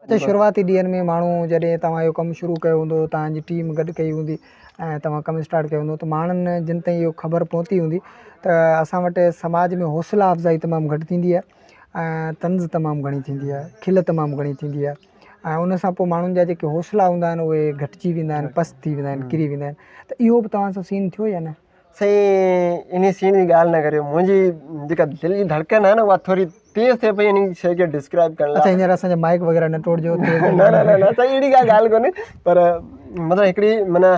अच्छा, शुरुआती ॾींहंनि में माण्हू जॾहिं तव्हां इहो कमु शुरू कयो हूंदो, तव्हांजी टीम गॾु कई हूंदी ऐं तव्हां कमु स्टार्ट कयो हूंदो, त माण्हुनि जिन ताईं इहो ख़बर पहुती हूंदी त असां वटि समाज में हौसला अफ़ज़ाई तमामु घटि थींदी आहे ऐं तंज़ तमामु घणी थींदी आहे, खिल तमामु घणी थींदी आहे ऐं उन सां पोइ माण्हुनि जा जेके हौसला हूंदा आहिनि उहे घटिजी वेंदा आहिनि, पस्त थी वेंदा आहिनि, किरी वेंदा आहिनि। त इहो बि तव्हां सां सीन थियो या न? सही इन सीन जी ॻाल्हि न करियो। मुंहिंजी जेका दिलि जी धड़कन आहे न उहा थोरी तेज़ थिए पई इन शइ खे डिस्क्राइब करण लाइ। अच्छा, हींअर असांजा माइक वग़ैरह न तोड़िजो। न न न न सही अहिड़ी का ॻाल्हि कोन्हे, पर मतिलबु हिकिड़ी माना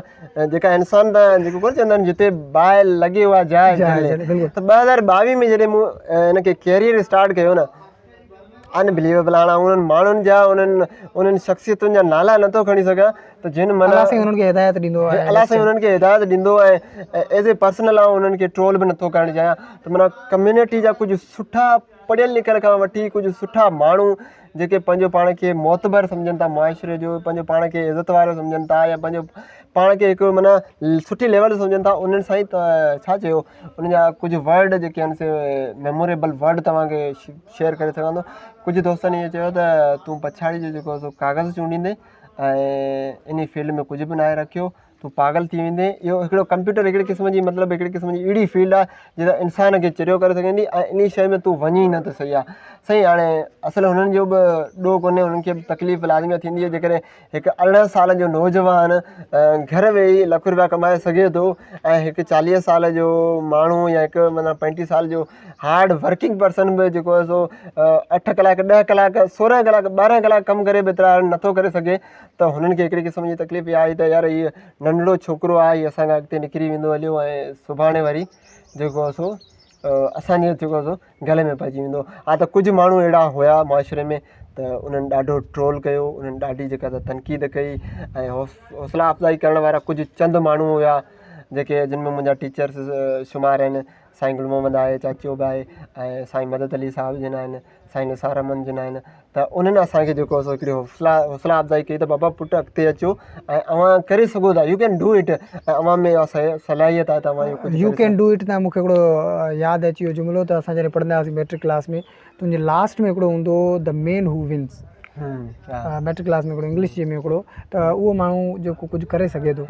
जेका इंसान त जेको कोन चवंदा आहिनि जिते बाहि लॻे उहा जाइ जले। त 2022 में जॾहिं मूं हिनखे कैरियर स्टार्ट कयो न, अनबिलीवेबल। हाणे उन्हनि माण्हुनि जा उन्हनि शख़्सियतुनि जा नाला नथो खणी सघां त जिन माना अलाह साईं उन्हनि खे हिदायत ॾींदो आहे, अलाह साईं उन्हनि खे हिदायत ॾींदो ऐं एज़ ए पर्सनल आउं उन्हनि खे ट्रोल बि नथो करणु चाहियां। त माना कम्यूनिटी जा कुझु सुठा पढ़ियल लिखियल खां वठी कुझु सुठा माण्हू जेके पंहिंजो पाण खे मोतबर सम्झनि था मुआशिरे जो, पंहिंजो पाण खे इज़त वारो सम्झनि था या पंहिंजो पाण खे हिकु माना सुठी लेवल सम्झनि था, उन्हनि सां ई त छा चयो उन्हनि जा कुझु वर्ड जेके आहिनि से मेमोरेबल वर्ड तव्हांखे शेयर करे सघां थो। कुझु दोस्तनि इहो चयो त तूं पछाड़ी जो जेको सो कागज़ चूंडींदे ऐं इन फील्ड में कुझु बि न आहे रखियो, तूं पागल थी वेंदे। इहो हिकिड़ो कंप्यूटर हिकिड़े क़िस्म जी मतिलबु हिकिड़े क़िस्म जी अहिड़ी फील्ड आहे जिते इंसान खे चिरियो करे सघंदी ऐं इन शइ में तूं वञी न त सही आहे। सही हाणे असुलु हुननि जो बि ॾोह कोन्हे, हुननि खे बि तकलीफ़ लाज़मी थींदी आहे जेकॾहिं हिकु 18 साल जो नौजवान घर वेही लख रुपया कमाए सघे थो ऐं हिकु 40 साल जो माण्हू या हिकु माना 35 साल जो हार्ड वर्किंग पर्सन बि जेको आहे सो 8 कलाक 10 कलाक 16 कलाक 12 कलाक कमु करे बि एतिरा नथो करे सघे, त हुननि खे हिकिड़ी क़िस्म जी तकलीफ़ इहा आई त यार हीअ नंढड़ो छोकिरो आहे, हीअ असांखां अॻिते निकिरी वेंदो हलियो ऐं सुभाणे वरी जेको आहे सो असांजे जेको आहे सो गले में पइजी वेंदो। हा, त कुझु माण्हू अहिड़ा हुया मुआशिरे में त उन्हनि ॾाढो ट्रोल कयो, उन्हनि ॾाढी जेका त तनक़ीद कई ऐं हौसला अफ़ज़ाई करण वारा कुझु चंद माण्हू हुया जेके जिन में मुंहिंजा टीचर्स शुमार आहिनि। साईं गुल मोहम्मद आहे, चाचो बि आहे ऐं साईं मदद अली साहिब जिन आहिनि, साईं निसार अमन जिन आहिनि। त उन्हनि असांखे जेको आहे सो हिकिड़ी हौसला अफ़ज़ाई कई त बाबा पुटु अॻिते अचो ऐं अव्हां करे सघो था, यू कैन डू इट, ऐं अव्हां में सलाहियत आहे त अव्हां इहो कुझु यू कैन डू इट। त मूंखे हिकिड़ो यादि अची वियो जुमिलो त असां जॾहिं पढ़ंदा हुआसीं मैट्रिक क्लास में, तुंहिंजे लास्ट में हिकिड़ो हूंदो हो the man who wins. Matric class में हिकिड़ो इंग्लिश जे में हिकिड़ो त उहो माण्हू जेको कुझु करे सघे थो,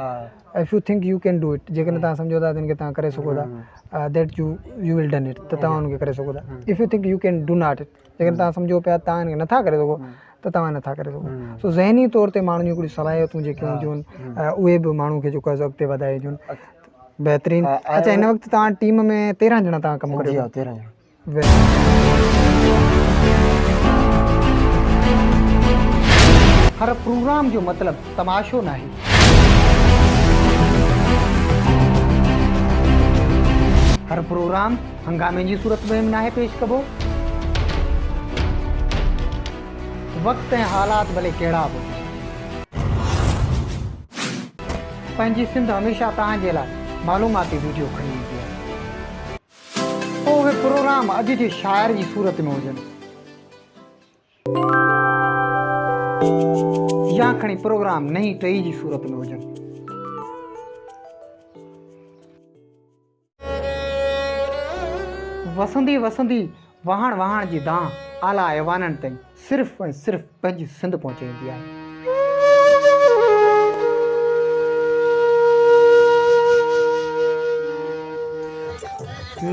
if U think U can do it, जेकॾहिं तव्हां सम्झो था त हिनखे तव्हां करे सघो था, that U will done it, त तव्हां हुनखे करे सघो था। If U think U can do not it, जेकॾहिं तव्हां सम्झो पिया तव्हां हिनखे नथा करे सघो त तव्हां नथा करे सघो। सो ज़हनी तौर ते माण्हुनि जूं हिकिड़ियूं सलाहियतूं जेके हूंदियूं आहिनि उहे बि माण्हू खे जेको आहे अॻिते वधाइदियूं आहिनि। बहितरीनु। अच्छा, हिन वक़्तु तव्हां टीम में 13 ॼणा तव्हां कमु करियो? 13 ॼणा। हर प्रोग्राम जो मतिलबु तमाशो न आहे। हर प्रोग्राम हंगामे जी सूरत में नाहे पेश कबो। वक़्तु ऐं हालात भले कहिड़ा बि पंहिंजी सिंध हमेशह तव्हांजे लाइ मालूमाती वीडियो खणी ईंदी आहे। पोइ उहे प्रोग्राम अॼु जे शाइर जी सूरत में हुजनि या खणी प्रोग्राम नई टई जी सूरत में हुजनि। वसंदी वसंदी वहण वहण जी दांह आला ऐवाननि ताईं सिर्फ़ु ऐं सिर्फ़ु पंहिंजी सिंध पहुचाईंदी आहे।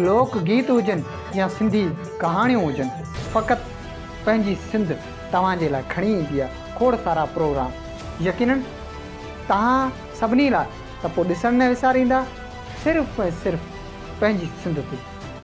लोक गीत हुजनि या सिंधी कहाणियूं हुजनि, फ़क़ति पंहिंजी सिंध तव्हांजे लाइ खणी ईंदी आहे खोड़ सारा प्रोग्राम। यकीनन तव्हां सभिनी लाइ त पोइ ॾिसण न विसारींदा, सिर्फ़ु ऐं सिर्फ़ु पंहिंजी सिंध ते।